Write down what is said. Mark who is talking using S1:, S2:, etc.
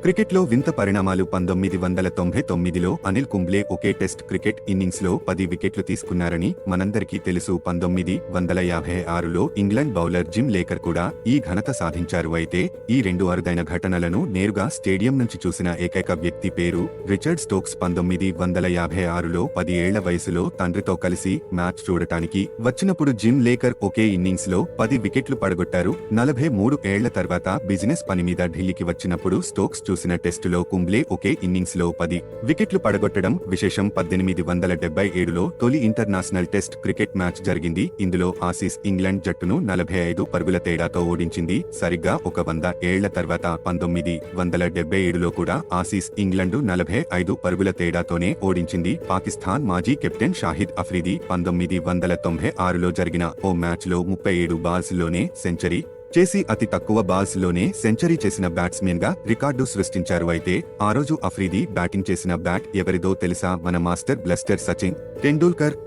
S1: క్రికెట్లో వింత పరిణామాలు 1999లో అనిల్ కుంబ్లే ఒకే టెస్ట్ క్రికెట్ ఇన్నింగ్స్లో 10 వికెట్లు తీసుకున్నారని మనందరికీ తెలుసు. 1956లో ఇంగ్లాండ్ బౌలర్ జిమ్ లేకర్ కూడా ఈ ఘనత సాధించారు. అయితే ఈ రెండు అరుదైన ఘటనలను నేరుగా స్టేడియం నుంచి చూసిన ఏకైక వ్యక్తి పేరు రిచర్డ్ స్టోక్స్. 1956లో 10 ఏళ్ల వయసులో తండ్రితో కలిసి మ్యాచ్ చూడటానికి వచ్చినప్పుడు జిమ్ లేకర్ ఒకే ఇన్నింగ్స్లో 10 వికెట్లు పడగొట్టారు. 43 ఏళ్ల తర్వాత బిజినెస్ పని మీద ఢిల్లీకి వచ్చినప్పుడు స్టోక్స్ చూసిన టెస్టులో కుంబ్లే ఒకే ఇన్నింగ్స్లో 10 వికెట్లు పడగొట్టడం విశేషం. 1877లో తొలి ఇంటర్నేషనల్ టెస్ట్ క్రికెట్ మ్యాచ్ జరిగింది. ఇందులో ఆసీస్ ఇంగ్లాండ్ జట్టును 45 పరుగుల తేడాతో ఓడించింది. సరిగ్గా 100 ఏళ్ల తర్వాత 1977లో కూడా ఆసీస్ ఇంగ్లాండ్ 45 పరుగుల తేడాతోనే ఓడించింది. పాకిస్తాన్ మాజీ కెప్టెన్ షాహిద్ అఫ్రిది 1996లో జరిగిన ఓ మ్యాచ్లో 37 బాల్స్లోనే సెంచరీ చేసి అతి తక్కువ బాల్స్ లోనే సెంచరీ చేసిన బ్యాట్స్మెన్ గా రికార్డు సృష్టించారు. అయితే ఆ రోజు అఫ్రిది బ్యాటింగ్ చేసిన బ్యాట్ ఎవరిదో తెలుసా? మన మాస్టర్ బ్లస్టర్ సచిన్ టెండూల్కర్.